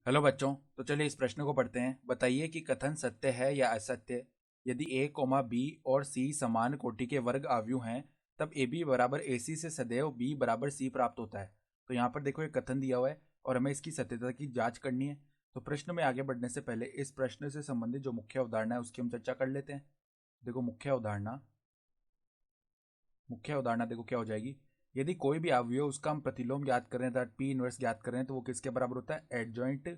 Hello बच्चों। तो चलिए इस प्रश्न को पढ़ते हैं। बताइए कि कथन सत्य है या असत्य। यदि ए कोमा बी और सी समान कोटि के वर्ग आव्यूह हैं तब ए बी बराबर ए सी से सदैव बी बराबर सी प्राप्त होता है। तो यहाँ पर देखो एक कथन दिया हुआ है और हमें इसकी सत्यता की जांच करनी है। तो प्रश्न में आगे बढ़ने से पहले इस प्रश्न से संबंधित जो मुख्य अवधारणा है उसकी हम चर्चा कर लेते हैं। देखो मुख्य अवधारणा देखो क्या हो जाएगी। यदि कोई भी अवयव उसका हम प्रतिलोम ज्ञात करें अर्थात पी इनवर्स ज्ञात करें तो वो किसके बराबर होता है, एडजॉइंट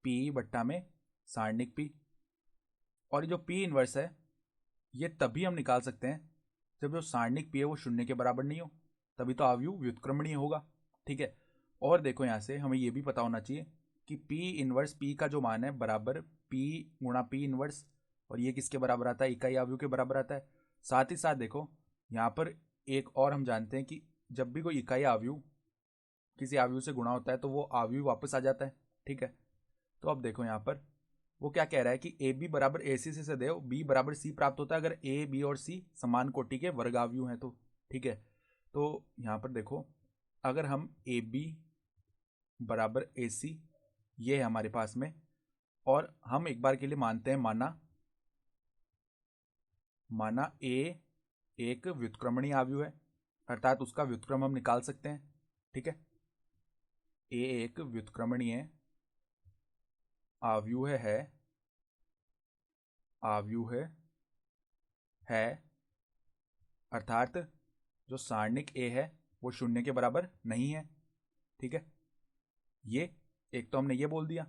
पी बट्टा में सारणिक पी। और ये जो पी इनवर्स है ये तभी हम निकाल सकते हैं जब जो सारणिक पी है वो शून्य के बराबर नहीं हो, तभी तो अवयव व्युत्क्रमणीय होगा। ठीक है। और देखो यहाँ से हमें ये भी पता होना चाहिए कि पी इनवर्स पी का जो मान है बराबर पी गुणा पी इनवर्स, और ये किसके बराबर आता है, इकाई अवयव के बराबर आता है। साथ ही साथ देखो यहाँ पर एक और हम जानते हैं कि जब भी कोई इकाई अवयव किसी अवयव से गुणा होता है तो वो अवयव वापस आ जाता है। ठीक है। तो अब देखो यहाँ पर वो क्या कह रहा है कि ए बी बराबर ए सी से सदैव बी बराबर सी प्राप्त होता है अगर ए बी और सी समान कोटि के वर्गाव्यूह हैं तो। ठीक है। तो यहाँ पर देखो अगर हम ए बी बराबर ए सी ये है हमारे पास में, और हम एक बार के लिए मानते हैं माना ए एक व्युत्क्रमणीय अवयव है अर्थात उसका व्युत्क्रम हम निकाल सकते हैं। ठीक है। ए एक व्युत्क्रमणीय अवयव है अर्थात जो सारणिक ए है वो शून्य के बराबर नहीं है। ठीक है। ये एक तो हमने ये बोल दिया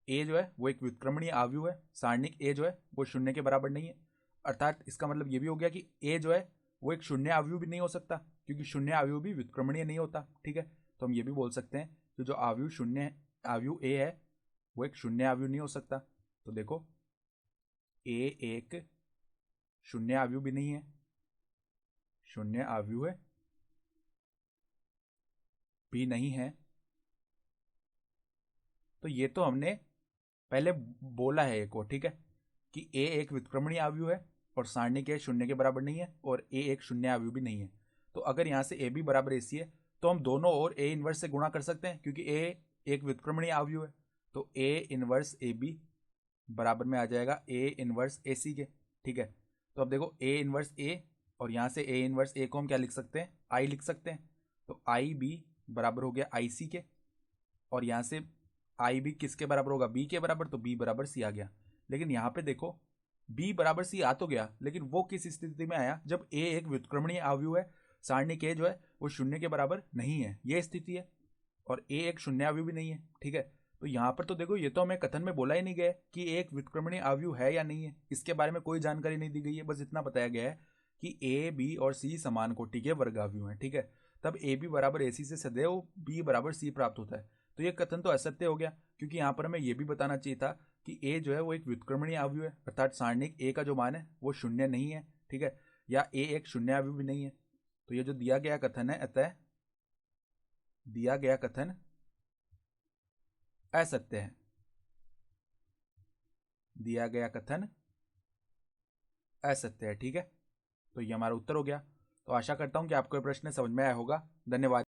ए जो है वो एक व्युत्क्रमणीय अवयव है, सारणिक ए जो है वो शून्य के बराबर नहीं है। अर्थात इसका मतलब ये भी हो गया कि ए जो है वो एक शून्य अवयव भी नहीं हो सकता क्योंकि शून्य अवयव भी व्युत्क्रमणीय नहीं होता। ठीक है। तो हम ये भी बोल सकते हैं कि जो अवयव शून्य अवयव ए है वो एक शून्य अवयव नहीं हो सकता। तो देखो ए एक शून्य अवयव भी नहीं है, शून्य अवयव भी नहीं है। तो ये तो हमने पहले बोला है एक को। ठीक है। कि ए एक व्युत्क्रमणीय अवयव है और सारणिक ए शून्य के बराबर नहीं है और ए एक शून्य अवयव भी नहीं है। तो अगर यहाँ से ए बी बराबर ए सी है तो हम दोनों और ए इनवर्स से गुणा कर सकते हैं क्योंकि ए एक व्युत्क्रमणीय अवयव है। तो ए इनवर्स ए बी बराबर में आ जाएगा ए इनवर्स ए सी के। ठीक है। तो अब देखो ए इनवर्स ए और यहाँ से ए इनवर्स ए को हम क्या लिख सकते हैं, आई लिख सकते हैं। तो आई बी बराबर हो गया आई सी के, और यहाँ से आई बी किसके बराबर होगा, बी के बराबर, तो बी बराबर सी आ गया। लेकिन यहाँ पे देखो बी बराबर सी आ तो गया लेकिन वो किस स्थिति में आया, जब ए एक व्युत्क्रमणीय अवयव है, सारणिक ए जो है वो शून्य के बराबर नहीं है, ये स्थिति है, और ए एक शून्य अवयव भी नहीं है। ठीक है। तो यहाँ पर तो देखो ये तो हमें कथन में बोला ही नहीं गया कि एक व्युत्क्रमणीय अवयव है या नहीं है, इसके बारे में कोई जानकारी नहीं दी गई है। बस इतना बताया गया है कि ए बी और सी समान कोटि के वर्गाव्यूह हैं। ठीक है। तब ए बी बराबर ए सी से सदैव बी बराबर सी प्राप्त होता है। तो ये कथन तो असत्य हो गया क्योंकि यहाँ पर हमें यह भी बताना चाहिए था कि ए जो है वो एक व्युत्क्रमणीय अवयव है अर्थात सारणिक ए का जो मान है वो शून्य नहीं है। ठीक है। या ए एक शून्य अवयव भी नहीं है। तो ये जो दिया गया कथन है अतः दिया गया कथन असत्य है। दिया गया कथन असत्य है। ठीक है। तो ये हमारा उत्तर हो गया। तो आशा करता हूं कि आपको ये प्रश्न समझ में आया होगा। धन्यवाद।